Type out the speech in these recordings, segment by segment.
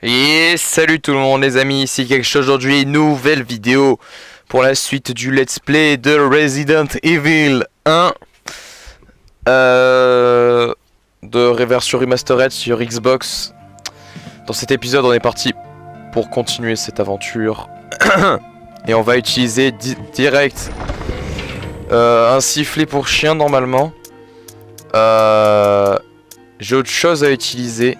Et salut tout le monde les amis, ici quelque chose aujourd'hui, nouvelle vidéo pour la suite du let's play de Resident Evil 1 de Reversion Remastered sur Xbox. Dans cet épisode on est parti pour continuer cette aventure et on va utiliser direct un sifflet pour chien normalement. J'ai autre chose à utiliser.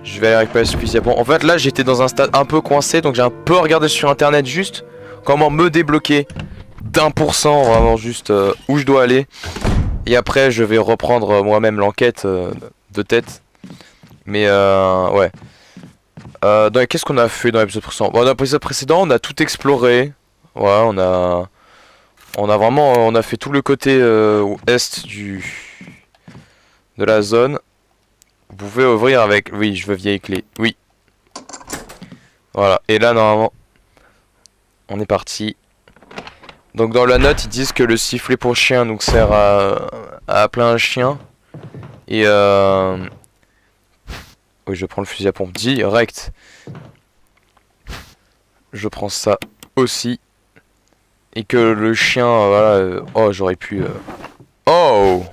Je vais aller récupérer ce fusil à pompe. En fait là j'étais dans un stade un peu coincé, donc j'ai un peu regardé sur internet juste comment me débloquer d'1%, vraiment juste où je dois aller. Et après je vais reprendre moi-même l'enquête de tête. Mais ouais. Qu'est-ce qu'on a fait dans l'épisode précédent? Bon, dans l'épisode précédent on a tout exploré. Ouais, on a fait tout le côté est de la zone. Vous pouvez ouvrir avec... Oui, je veux vieille clé. Oui. Voilà. Et là, normalement, on est parti. Donc, dans la note, ils disent que le sifflet pour chien donc sert à appeler un chien. Et oui, je prends le fusil à pompe direct. Je prends ça aussi. Et que le chien... voilà. Oh, j'aurais pu... Oh!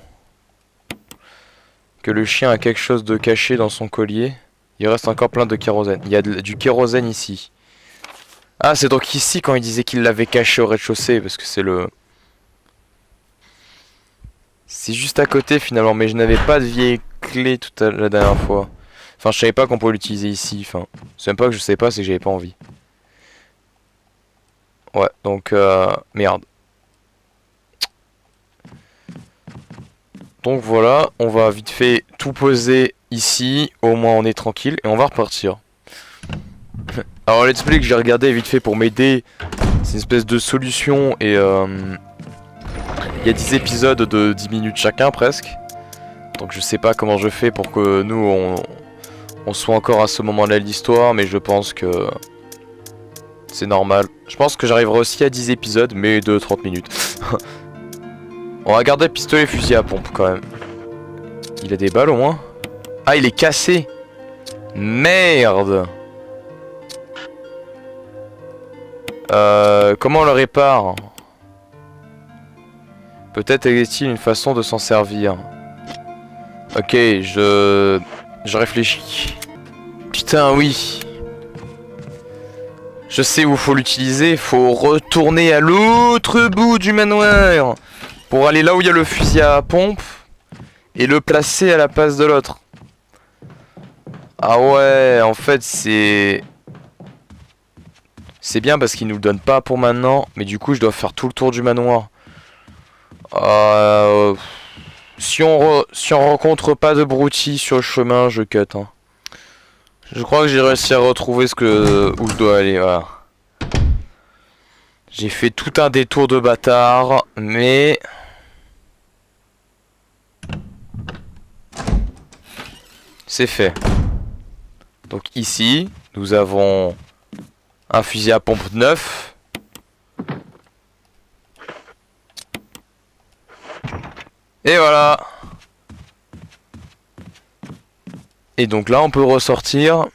Que le chien a quelque chose de caché dans son collier. Il reste encore plein de kérosène. Il y a du kérosène ici. Ah, c'est donc ici quand il disait qu'il l'avait caché au rez-de-chaussée. Parce que c'est le... C'est juste à côté finalement. Mais je n'avais pas de vieille clé la dernière fois. Enfin, je savais pas qu'on pouvait l'utiliser ici. Enfin, c'est même pas que je savais pas, c'est que j'avais pas envie. Ouais, donc... merde. Donc voilà, on va vite fait tout poser ici, au moins on est tranquille, et on va repartir. Alors let's play que j'ai regardé vite fait pour m'aider, c'est une espèce de solution, et il y a 10 épisodes de 10 minutes chacun presque. Donc je sais pas comment je fais pour que nous on soit encore à ce moment-là de l'histoire, mais je pense que c'est normal. Je pense que j'arriverai aussi à 10 épisodes, mais de 30 minutes. On va garder pistolet et fusil à pompe quand même. Il a des balles au moins. Ah, il est cassé. Merde. Comment on le répare? Peut-être existe-t-il une façon de s'en servir. Ok, je réfléchis. Putain, oui. Je sais où faut l'utiliser. Faut retourner à l'autre bout du manoir pour aller là où il y a le fusil à pompe et le placer à la place de l'autre. Ah ouais, en fait c'est bien parce qu'il nous le donne pas pour maintenant, mais du coup je dois faire tout le tour du manoir. Si on rencontre pas de broutilles sur le chemin, je cut. Hein. Je crois que j'ai réussi à retrouver où je dois aller. Voilà. J'ai fait tout un détour de bâtard, mais c'est fait. Donc ici, nous avons un fusil à pompe neuf. Et voilà. Et donc là, on peut ressortir.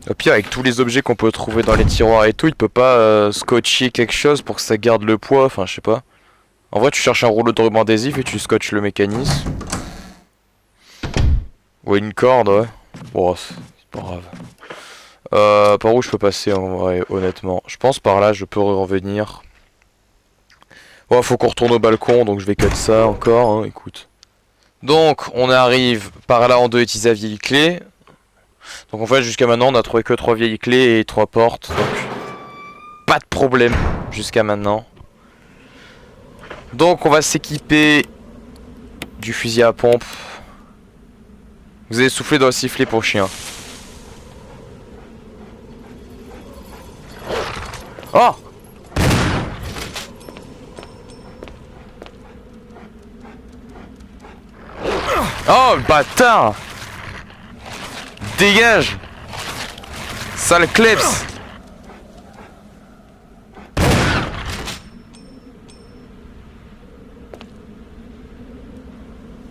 Au pire, avec tous les objets qu'on peut trouver dans les tiroirs et tout, il peut pas scotcher quelque chose pour que ça garde le poids. Enfin, je sais pas. En vrai, tu cherches un rouleau de ruban adhésif et tu scotches le mécanisme. Ouais, une corde, ouais. Bon, c'est pas grave. Par où je peux passer en vrai, honnêtement? Je pense par là, je peux revenir. Ouais, faut qu'on retourne au balcon, donc je vais cut ça encore, hein, écoute. Donc, on arrive par là, on doit utiliser la vieille clé. Donc en fait, jusqu'à maintenant, on a trouvé que 3 vieilles clés et 3 portes, donc pas de problème jusqu'à maintenant. Donc on va s'équiper du fusil à pompe. Vous avez soufflé dans le sifflet pour chien. Oh! Oh le bâtard! Dégage! Sale kleps!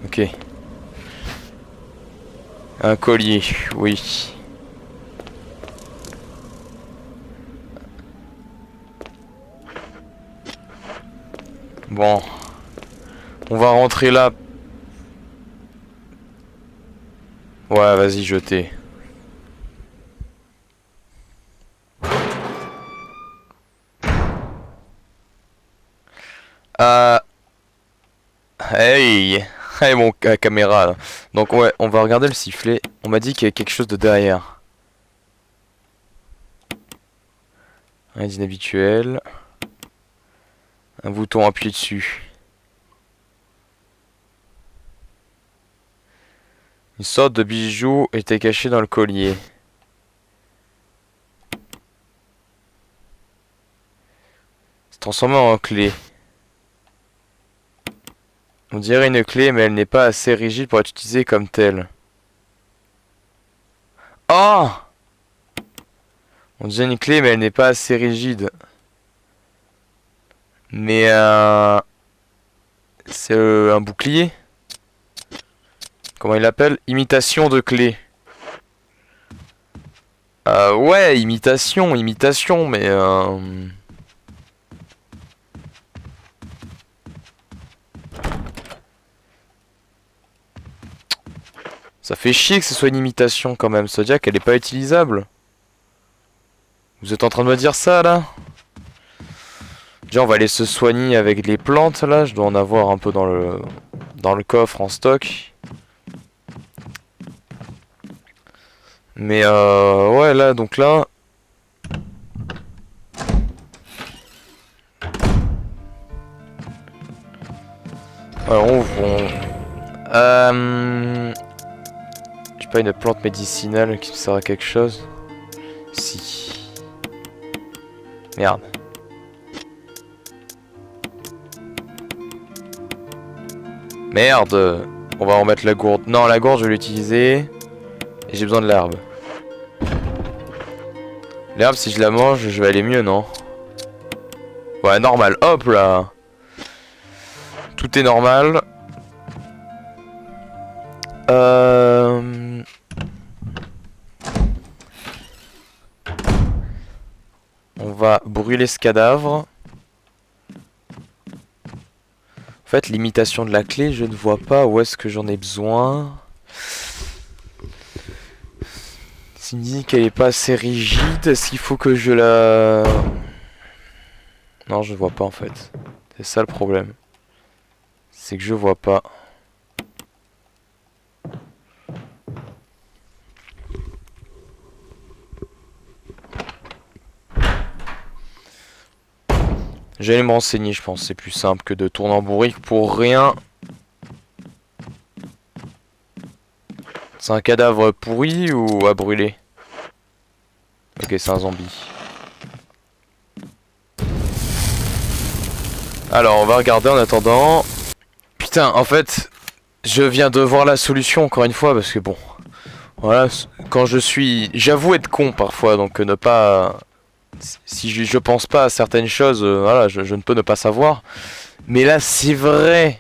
Ok. Un collier, oui. Bon. On va rentrer là. Ouais, vas-y, jeter. Hey! Hey mon caméra là. Donc ouais, on va regarder le sifflet. On m'a dit qu'il y avait quelque chose de derrière. Rien d'inhabituel. Un bouton appuyé dessus. Une sorte de bijou était caché dans le collier. C'est transformé en clé. On dirait une clé, mais elle n'est pas assez rigide pour être utilisée comme telle. Oh! On dirait une clé, mais elle n'est pas assez rigide. Mais c'est un bouclier. Comment il l'appelle? Imitation de clé. Ouais, imitation, mais ça fait chier que ce soit une imitation quand même. Ça veut dire qu'elle est pas utilisable. Vous êtes en train de me dire ça là? Déjà on va aller se soigner avec les plantes là. Je dois en avoir un peu dans le coffre en stock. Mais ouais là donc là. Alors j'ai pas une plante médicinale qui me sert à quelque chose. Si. Merde. Merde. On va remettre la gourde. Non, la gourde je vais l'utiliser. Et j'ai besoin de l'herbe. L'herbe si je la mange je vais aller mieux, non? Ouais, normal. Hop là. Tout est normal. On va brûler ce cadavre. En fait, l'imitation de la clé, je ne vois pas où est-ce que j'en ai besoin. S'il me dit qu'elle est pas assez rigide, est-ce qu'il faut que je la... Non, je vois pas en fait. C'est ça le problème. C'est que je vois pas. J'allais me renseigner, je pense. C'est plus simple que de tourner en bourrique pour rien. C'est un cadavre pourri ou à brûler? Ok, c'est un zombie. Alors, on va regarder en attendant. Putain, en fait, je viens de voir la solution encore une fois parce que bon... Voilà, quand je suis... J'avoue être con parfois, donc ne pas... Si je pense pas à certaines choses, voilà, je ne peux ne pas savoir. Mais là, c'est vrai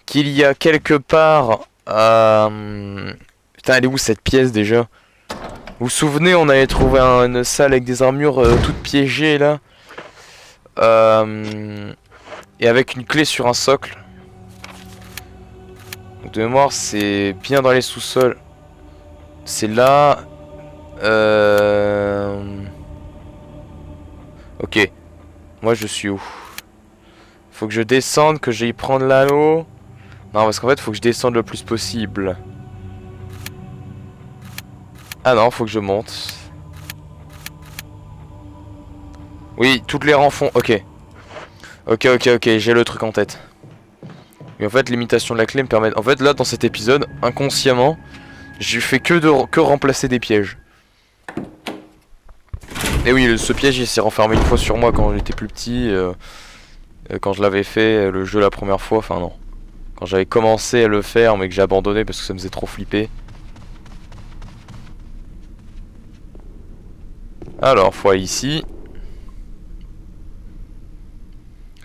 qu'il y a quelque part... Putain, elle est où cette pièce déjà? Vous vous souvenez, on avait trouvé une salle avec des armures toutes piégées là. Et avec une clé sur un socle. Donc de mémoire, c'est bien dans les sous-sols. C'est là. Ok. Moi je suis où? Faut que je descende, que j'aille prendre l'anneau. Non, parce qu'en fait, faut que je descende le plus possible. Ah non, faut que je monte. Oui, toutes les rangs font... Ok. Ok, j'ai le truc en tête. Et en fait, l'imitation de la clé me permet... En fait, là, dans cet épisode, inconsciemment, j'ai fait que remplacer des pièges. Et oui, ce piège, il s'est renfermé une fois sur moi quand j'étais plus petit. Quand je l'avais fait, le jeu la première fois. Enfin, non. Quand j'avais commencé à le faire, mais que j'ai abandonné parce que ça me faisait trop flipper. Alors, faut aller ici.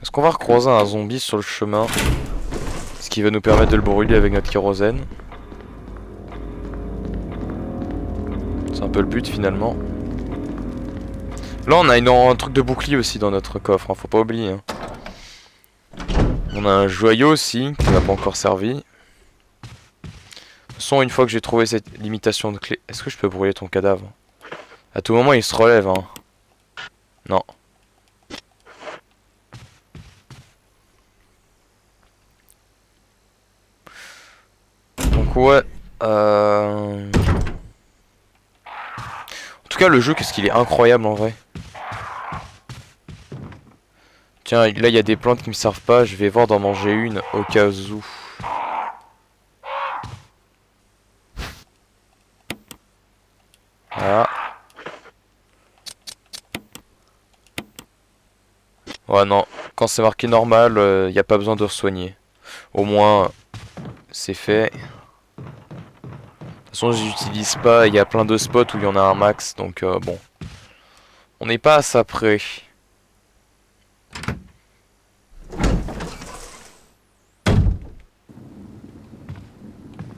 Est-ce qu'on va recroiser un zombie sur le chemin? Ce qui va nous permettre de le brûler avec notre kérosène. C'est un peu le but finalement. Là on a un truc de bouclier aussi dans notre coffre, hein, faut pas oublier. Hein. On a un joyau aussi qui m'a pas encore servi. De toute façon, une fois que j'ai trouvé cette limitation de clé... Est-ce que je peux brûler ton cadavre? À tout moment il se relève hein. Non. Donc ouais. En tout cas le jeu qu'est-ce qu'il est incroyable en vrai. Tiens là il y a des plantes qui me servent pas. Je vais voir d'en manger une au cas où. Voilà. Ouais non. Quand c'est marqué normal y a pas besoin de soigner. Au moins c'est fait. De toute façon, j'utilise pas. Il y a plein de spots où il y en a un max. Donc, bon. On n'est pas à ça près.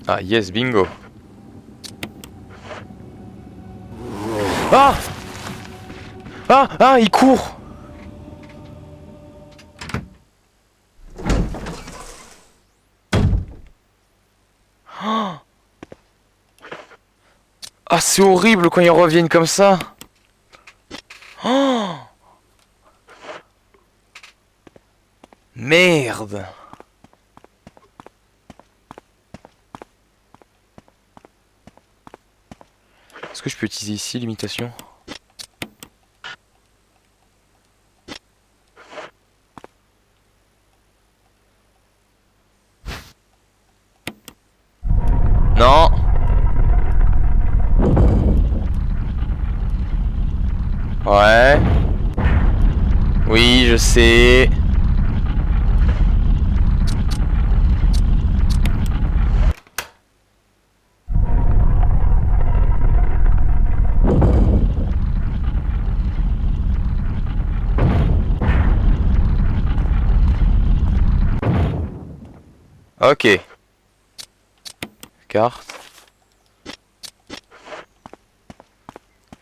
Ah, yes, bingo. Ah! Ah! Ah, il court! Ah, c'est horrible quand ils reviennent comme ça. Oh merde. Est-ce que je peux utiliser ici l'imitation? Non. Ouais. Oui, je sais. Ok. Carte.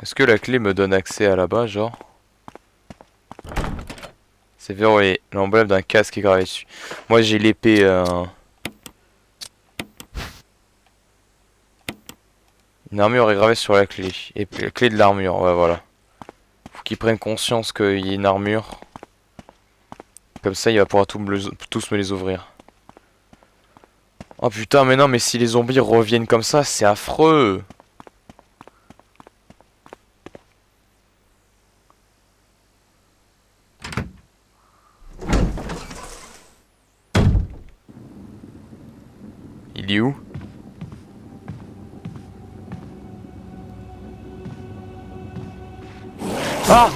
Est-ce que la clé me donne accès à là-bas, genre? C'est verrouillé. L'emblème d'un casque est gravé dessus. Moi j'ai l'épée. Une armure est gravée sur la clé. Et la clé de l'armure, ouais voilà. Faut qu'ils prennent conscience qu'il y a une armure. Comme ça il va pouvoir tous me les ouvrir. Oh putain mais non mais si les zombies reviennent comme ça c'est affreux. Il est où? Ah!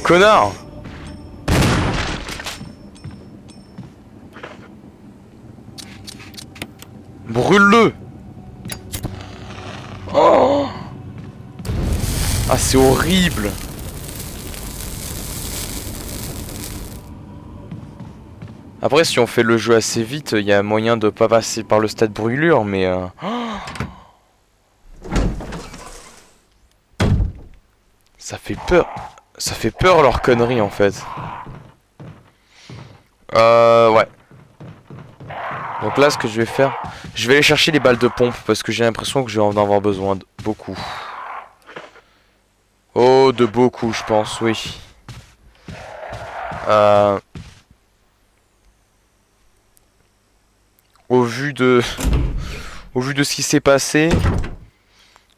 Connard! Brûle-le! Oh! Ah c'est horrible! Après si on fait le jeu assez vite, il y a moyen de pas passer par le stade brûlure, mais ça fait peur. Ça fait peur leur connerie en fait. Ouais. Donc là ce que je vais faire, je vais aller chercher les balles de pompe parce que j'ai l'impression que je vais en avoir besoin de beaucoup. Oh de beaucoup je pense, oui. Au vu de ce qui s'est passé,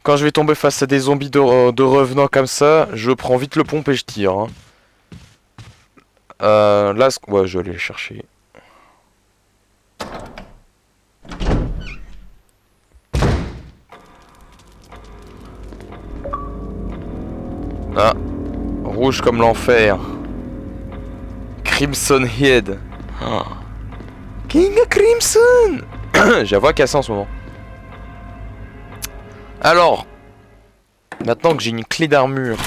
quand je vais tomber face à des zombies de revenants comme ça, je prends vite le pompe et je tire. Hein. Là, ouais, je vais aller les chercher. Ah, rouge comme l'enfer. Crimson Head. Oh. King Crimson. J'ai la voix cassée en ce moment. Alors, maintenant que j'ai une clé d'armure,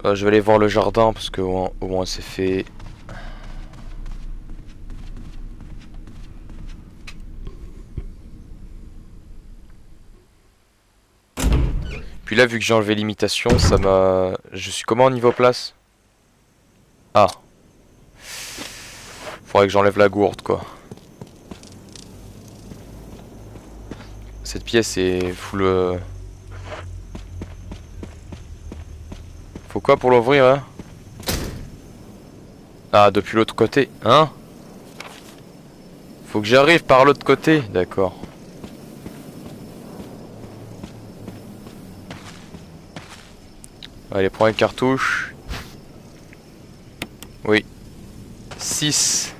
je vais aller voir le jardin parce que au moins c'est fait. Puis là, vu que j'ai enlevé l'imitation, ça m'a... Je suis comment au niveau place? Ah. Faudrait que j'enlève la gourde, quoi. Cette pièce est full... Faut quoi pour l'ouvrir, hein? Ah, depuis l'autre côté, hein? Faut que j'arrive par l'autre côté, d'accord. Allez, prends une cartouche. Oui. 6.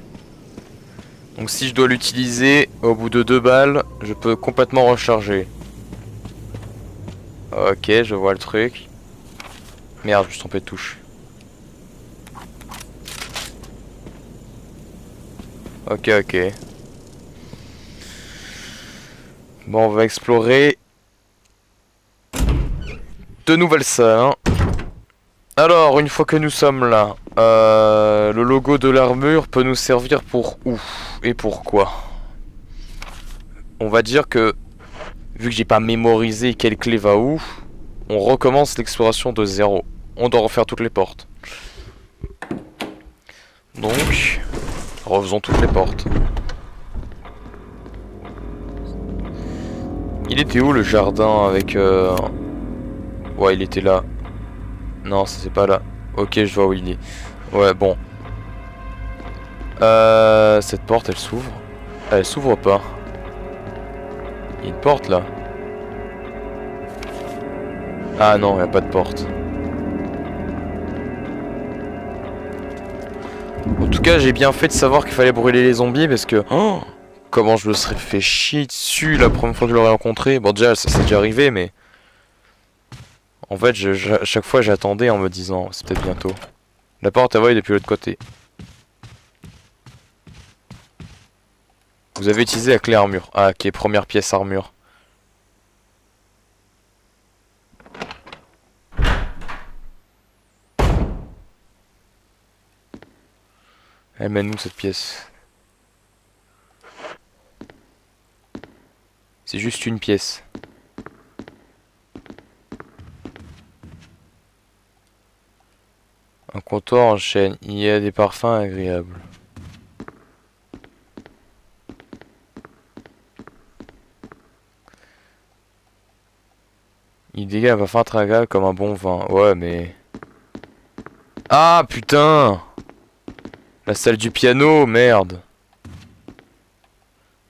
Donc si je dois l'utiliser, au bout de 2 balles, je peux complètement recharger. Ok, je vois le truc. Merde, je me suis trompé de touche. Ok, ok. Bon, on va explorer de nouvelles salles, hein. Alors, une fois que nous sommes là, le logo de l'armure peut nous servir pour où et pourquoi? On va dire que, vu que j'ai pas mémorisé quelle clé va où, on recommence l'exploration de zéro. On doit refaire toutes les portes. Donc, refaisons toutes les portes. Il était où le jardin avec... Ouais, il était là. Non, ça c'est pas là. Ok, je vois où il est. Ouais, bon. Cette porte, elle s'ouvre. Elle s'ouvre pas. Il y a une porte là. Ah non, il n'y a pas de porte. En tout cas, j'ai bien fait de savoir qu'il fallait brûler les zombies parce que... Oh, comment je me serais fait chier dessus la première fois que je l'aurais rencontré. Bon, déjà, ça c'est déjà arrivé, mais... En fait, à chaque fois, j'attendais en me disant, c'est peut-être bientôt. La porte, elle va depuis l'autre côté. Vous avez utilisé la clé armure. Ah, ok, première pièce armure. Elle mène où cette pièce? C'est juste une pièce. Un comptoir en chêne. Il y a des parfums agréables. Il dégage un parfum très agréable comme un bon vin. Ouais, mais... Ah, putain! La salle du piano, merde.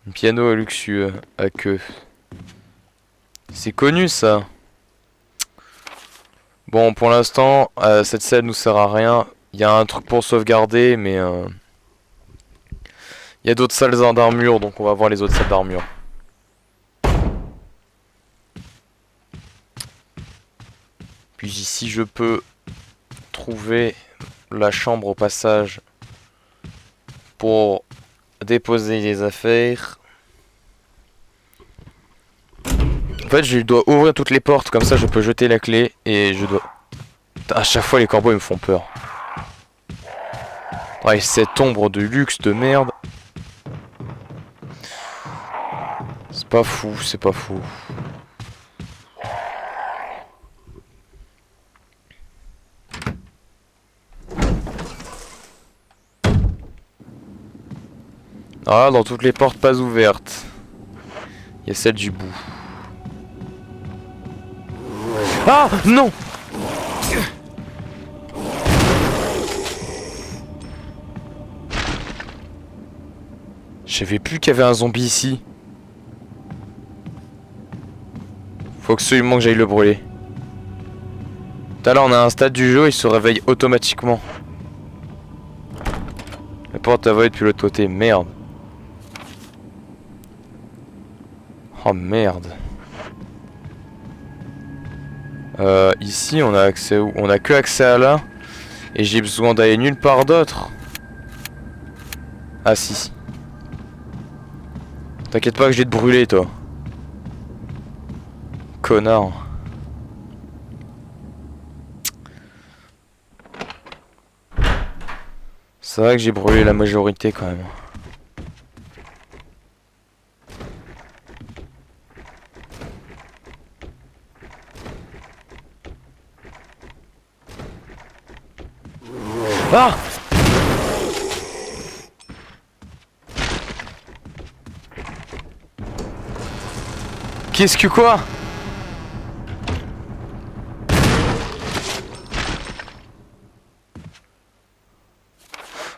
Un piano luxueux, à queue. C'est connu, ça. Bon, pour l'instant, cette salle nous sert à rien. Il y a un truc pour sauvegarder, mais... Il y a d'autres salles d'armure, donc on va voir les autres salles d'armure. Puis ici, je peux trouver la chambre au passage pour déposer les affaires. En fait, je dois ouvrir toutes les portes, comme ça je peux jeter la clé et je dois... À chaque fois, les corbeaux ils me font peur. Ouais, cette ombre de luxe de merde. C'est pas fou, c'est pas fou. Ah, dans toutes les portes pas ouvertes. Il y a celle du bout. Ah non! Je savais plus qu'il y avait un zombie ici. Faut absolument que j'aille le brûler. Tout à l'heure on a un stade du jeu, il se réveille automatiquement. La porte a volé depuis l'autre côté, merde. Oh merde. Ici on a accès où? On a que accès à là. Et j'ai besoin d'aller nulle part d'autre. Ah si. T'inquiète pas que je vais te brûler toi. Connard. C'est vrai que j'ai brûlé la majorité quand même. Ah! Qu'est-ce que quoi?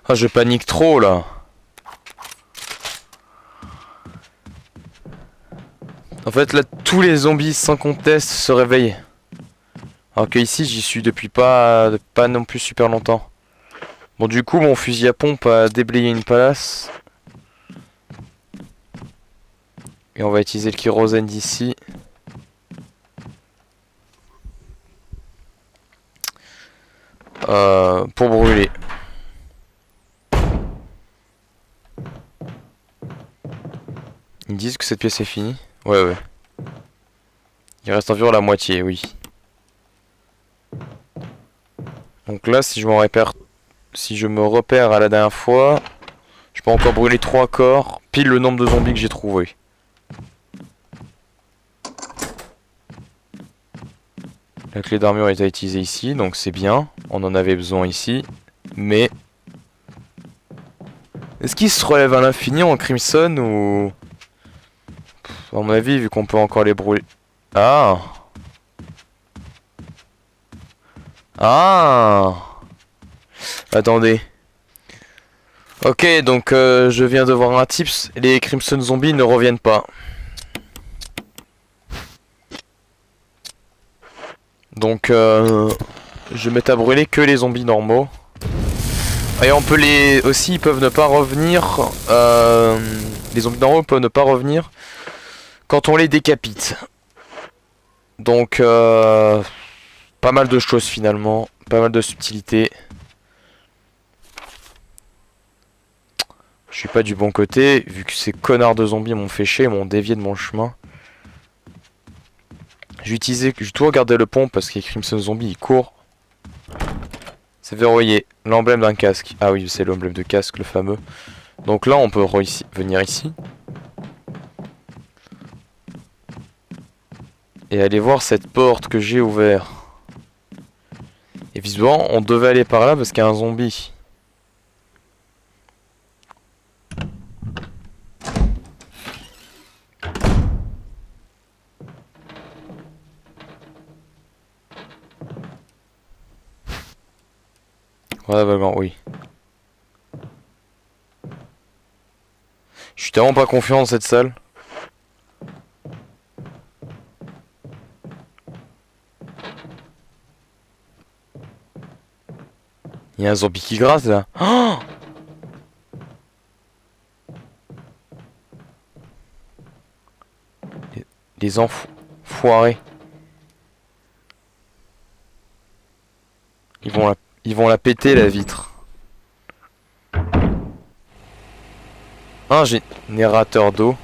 Ah, je panique trop là. En fait là tous les zombies sans conteste se réveillent. Alors que ici j'y suis depuis pas non plus super longtemps. Bon du coup mon fusil à pompe a déblayé une palace. Et on va utiliser le kérosène d'ici. Pour brûler. Ils me disent que cette pièce est finie. Ouais. Il reste environ la moitié, oui. Donc là, si je me repère à la dernière fois, je peux encore brûler 3 corps, pile le nombre de zombies que j'ai trouvé. La clé d'armure est à utiliser ici, donc c'est bien. On en avait besoin ici. Mais... est-ce qu'il se relève à l'infini en Crimson ou... à mon avis, vu qu'on peut encore les brûler... Ah! Ah! Attendez. Ok, donc je viens de voir un tips. Les Crimson Zombies ne reviennent pas. Donc je vais mettre à brûler que les zombies normaux. Et on peut les... aussi, ils peuvent ne pas revenir. Les zombies normaux peuvent ne pas revenir quand on les décapite. Donc pas mal de choses finalement. Pas mal de subtilités. Je suis pas du bon côté, vu que ces connards de zombies m'ont fait chier, m'ont dévié de mon chemin. J'ai tout regardé le pont parce que les Crimson Zombies ils courent. C'est verrouillé, l'emblème d'un casque. Ah oui, c'est l'emblème de casque, le fameux. Donc là, on peut venir ici. Et aller voir cette porte que j'ai ouverte. Et visiblement, on devait aller par là parce qu'il y a un zombie. Voilà, vaguement, oui. Je suis tellement pas confiant dans cette salle. Il y a un zombie qui grasse là. Oh, les enfoirés. Ils vont la péter la vitre. Un générateur d'eau.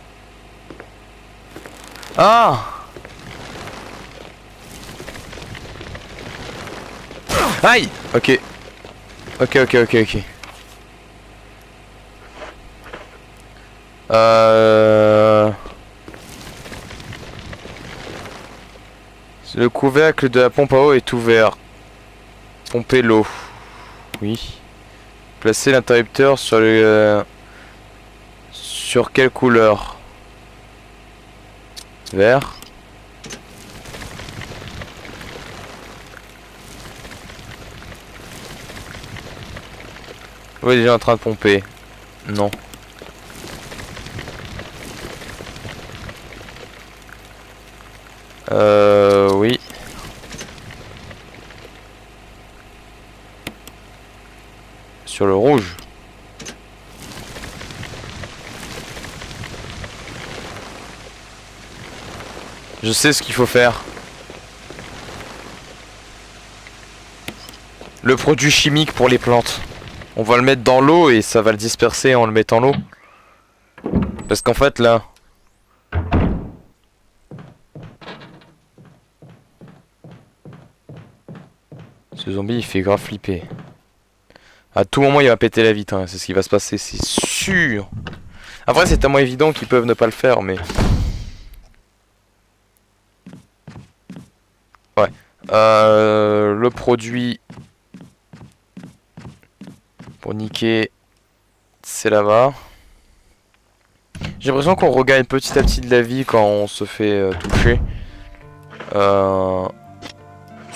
Ah! Aïe! Ok. Ok. Le couvercle de la pompe à eau est ouvert. Pomper l'eau. Oui. Placez l'interrupteur sur le... sur quelle couleur? Vert. Oui, déjà en train de pomper. Non. Oui. Sur le rouge. Je sais ce qu'il faut faire. Le produit chimique pour les plantes. On va le mettre dans l'eau et ça va le disperser en le mettant l'eau. Parce qu'en fait là... ce zombie il fait grave flipper. À tout moment il va péter la vitre, hein. C'est ce qui va se passer, c'est sûr. Après c'est tellement évident qu'ils peuvent ne pas le faire mais... ouais. Le produit... pour niquer ces là-bas. J'ai l'impression qu'on regagne petit à petit de la vie quand on se fait toucher. Parce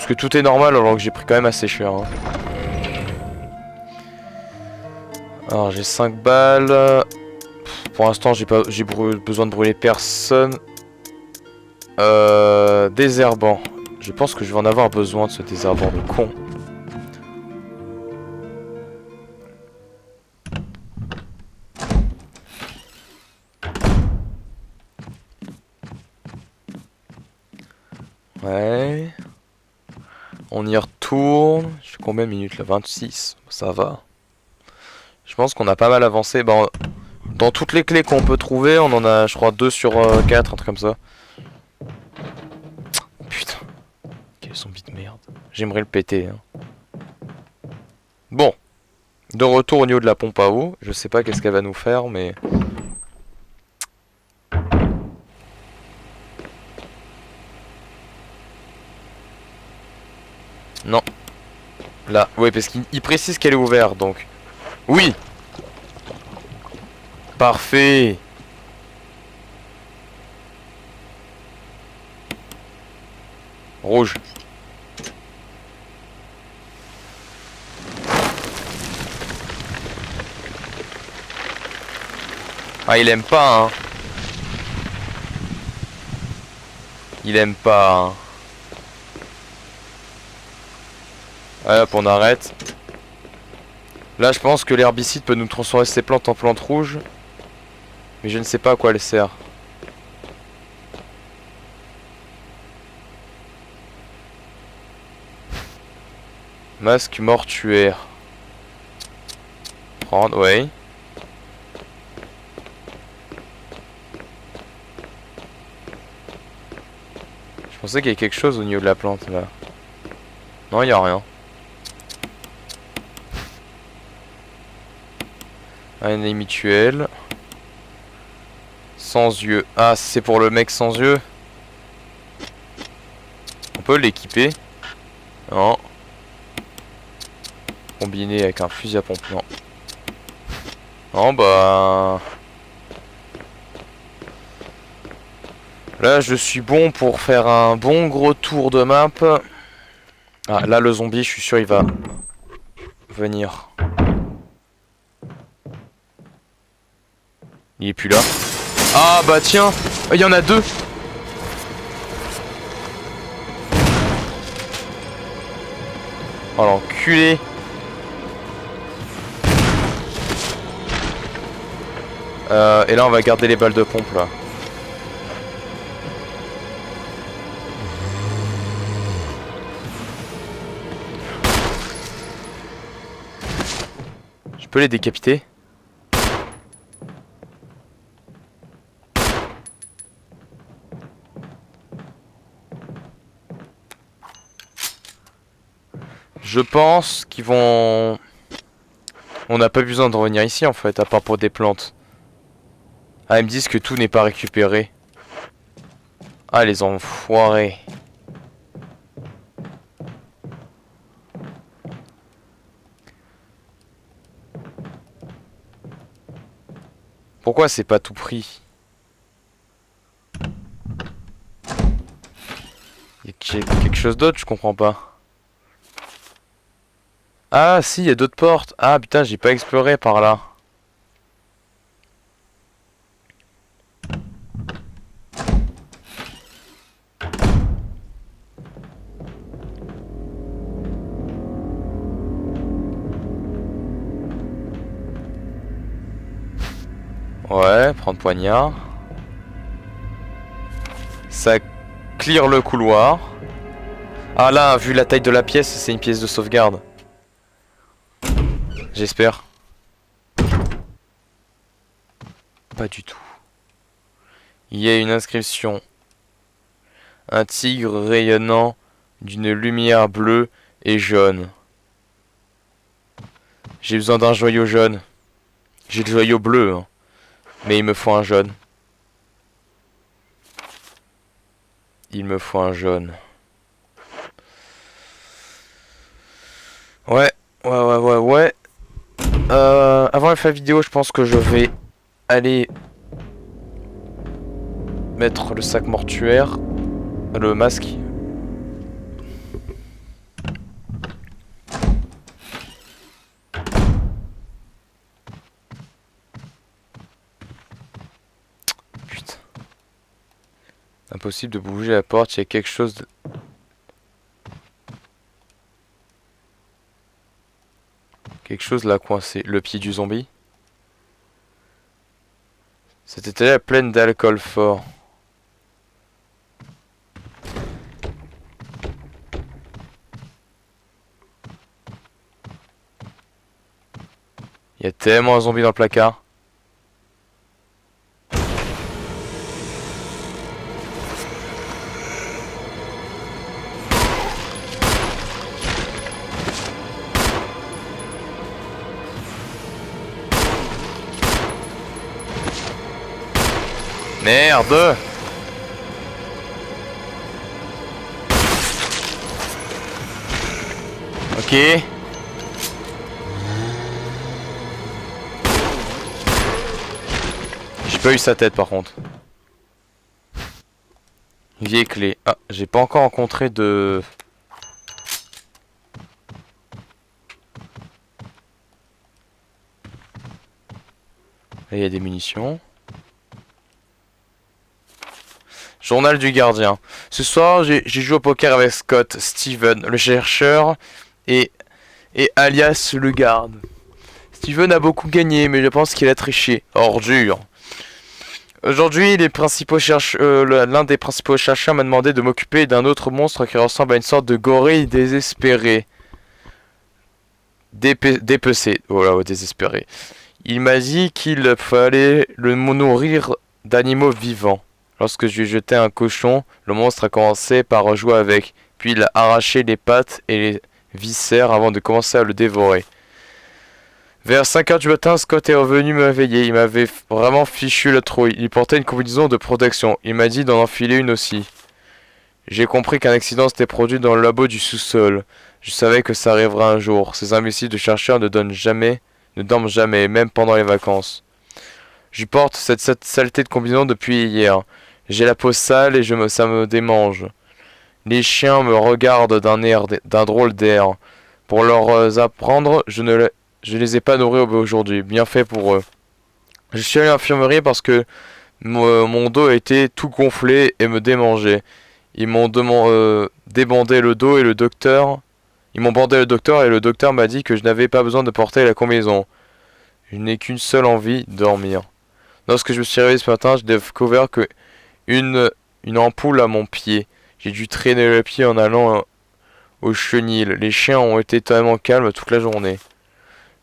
que tout est normal alors que j'ai pris quand même assez cher. Hein. Alors j'ai 5 balles. Pour l'instant j'ai besoin de brûler personne. Désherbant. Je pense que je vais en avoir besoin de ce désherbant de con. Ouais. On y retourne. Je fais combien de minutes là? 26. Ça va. Je pense qu'on a pas mal avancé. Bah, dans toutes les clés qu'on peut trouver, on en a, je crois, 2 sur 4, un truc comme ça. Putain. Quel zombie de merde. J'aimerais le péter. Hein. Bon. De retour au niveau de la pompe à eau. Je sais pas qu'est-ce qu'elle va nous faire, mais... Non. Là, ouais, parce qu'il précise qu'elle est ouverte, donc. Oui. Parfait. Rouge. Ah, il aime pas, hein. Il aime pas, hein. Allez hop, on arrête. Là, je pense que l'herbicide peut nous transformer ces plantes en plantes rouges. Mais je ne sais pas à quoi elle sert. Masque mortuaire. Prendre, ouais. Je pensais qu'il y avait quelque chose au niveau de la plante, là. Non, il n'y a rien. Un ennemi mutuel. Sans yeux. Ah, c'est pour le mec sans yeux. On peut l'équiper. Non. Combiné avec un fusil à pompe. Non. Non, bah... Là, je suis bon pour faire un bon gros tour de map. Ah, là, le zombie, je suis sûr, il va venir. Il est plus là. Ah, bah tiens, il y en a 2. Oh, l'enculé. Et là, on va garder les balles de pompe, là. Je peux les décapiter? Je pense qu'ils vont... On n'a pas besoin de revenir ici en fait, à part pour des plantes. Ah, ils me disent que tout n'est pas récupéré. Ah, les enfoirés. Pourquoi c'est pas tout pris? Il y a quelque chose d'autre, je comprends pas. Ah si, il y a d'autres portes. Ah putain, j'ai pas exploré par là. Ouais, prendre poignard. Ça clear le couloir. Ah là, vu la taille de la pièce, c'est une pièce de sauvegarde. J'espère. Pas du tout. Il y a une inscription. Un tigre rayonnant d'une lumière bleue et jaune. J'ai besoin d'un joyau jaune. J'ai le joyau bleu, hein. Mais il me faut un jaune. Il me faut un jaune. Ouais. avec la vidéo, je pense que je vais aller mettre le sac mortuaire, le masque. Putain. Impossible de bouger la porte, il y a quelque chose de... Quelque chose là coincé. Le pied du zombie. Cette étagère pleine d'alcool fort. Il y a tellement un zombie dans le placard. Merde! Ok. J'ai pas eu sa tête par contre. Vieille clé. Ah, j'ai pas encore rencontré de... Là, il y a des munitions. Journal du gardien. Ce soir, j'ai joué au poker avec Scott, Steven, le chercheur, et alias le garde. Steven a beaucoup gagné, mais je pense qu'il a triché. Ordure. Aujourd'hui, l'un des principaux chercheurs m'a demandé de m'occuper d'un autre monstre qui ressemble à une sorte de gorille désespéré. Dépecé. Voilà, désespéré. Il m'a dit qu'il fallait le nourrir d'animaux vivants. Lorsque je lui ai jeté un cochon, le monstre a commencé par jouer avec. Puis il a arraché les pattes et les viscères avant de commencer à le dévorer. Vers 5 h du matin, Scott est revenu me réveiller. Il m'avait vraiment fichu la trouille. Il portait une combinaison de protection. Il m'a dit d'en enfiler une aussi. J'ai compris qu'un accident s'était produit dans le labo du sous-sol. Je savais que ça arriverait un jour. Ces imbéciles de chercheurs ne dorment jamais, même pendant les vacances. Je porte cette saleté de combinaison depuis hier. J'ai la peau sale et ça me démange. Les chiens me regardent d'un drôle d'air. Pour leur apprendre, je les ai pas nourris aujourd'hui. Bien fait pour eux. Je suis allé à l'infirmerie parce que mon dos était tout gonflé et me démangeait. Ils m'ont débandé le dos et le docteur... Ils m'ont bandé le docteur et le docteur m'a dit que je n'avais pas besoin de porter la combinaison. Je n'ai qu'une seule envie, dormir. Lorsque je me suis réveillé ce matin, j'ai découvert que une ampoule à mon pied. J'ai dû traîner le pied en allant au chenil. Les chiens ont été tellement calmes toute la journée.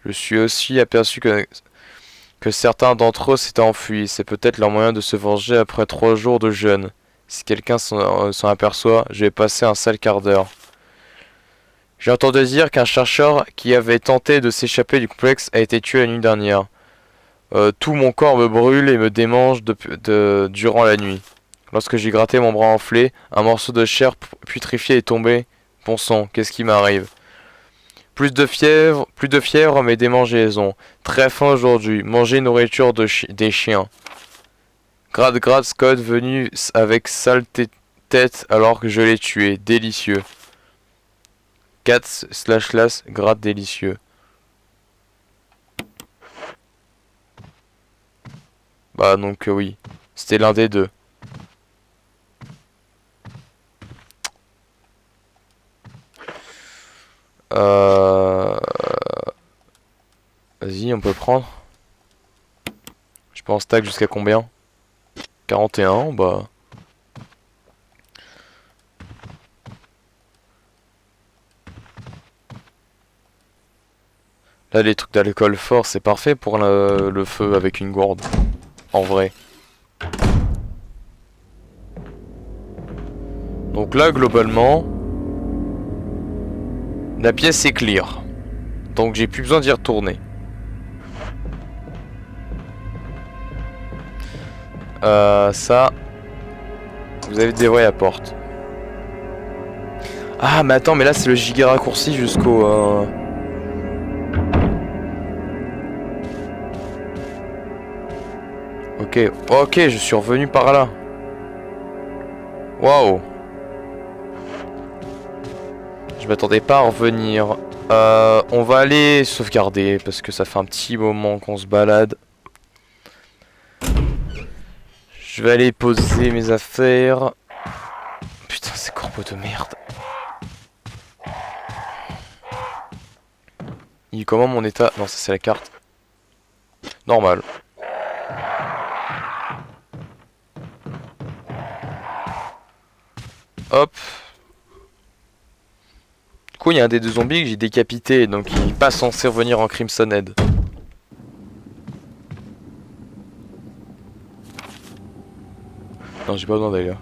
Je suis aussi aperçu que certains d'entre eux s'étaient enfuis. C'est peut-être leur moyen de se venger après 3 jours de jeûne. Si quelqu'un s'en aperçoit, je vais passer un sale quart d'heure. J'ai entendu dire qu'un chercheur qui avait tenté de s'échapper du complexe a été tué la nuit dernière. Tout mon corps me brûle et me démange durant la nuit. Lorsque j'ai gratté mon bras enflé, un morceau de chair putréfiée est tombé. Bon sang, qu'est-ce qui m'arrive? Plus de fièvre, mais démangeaisons. Très faim aujourd'hui. Manger nourriture des chiens. Grade Scott venu avec sale tête alors que je l'ai tué. Délicieux. 4// gratte délicieux. Bah donc oui. C'était l'un des deux. Vas-y, on peut prendre. Je pense stack jusqu'à combien? 41, bah... Là, les trucs d'alcool fort, c'est parfait pour le feu avec une gourde. En vrai. Donc là, globalement... La pièce est clear. Donc j'ai plus besoin d'y retourner. Ça... Vous avez déverrouillé la porte. Ah, mais attends, mais là, c'est le giga raccourci jusqu'au... Ok, ok, je suis revenu par là. Waouh. Je m'attendais pas à revenir. On va aller sauvegarder parce que ça fait un petit moment qu'on se balade. Je vais aller poser mes affaires. Putain, ces corbeaux de merde. Il est comment mon état? Non, ça c'est la carte. Normal. Hop. Du coup, il y a un des deux zombies que j'ai décapité, donc il n'est pas censé revenir en Crimson Head. Non, j'ai pas besoin d'aller là.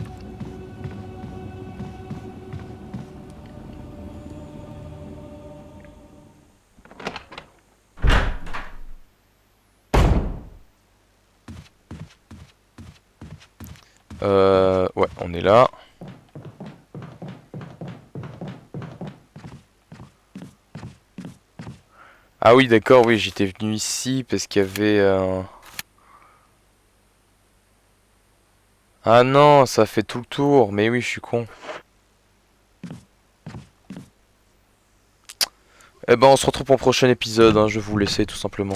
Ouais, on est là. Ah oui, d'accord, oui, j'étais venu ici parce qu'il y avait Ah non, ça fait tout le tour. Mais oui, je suis con. Eh ben, on se retrouve pour le prochain épisode, hein, je vais vous laisser tout simplement.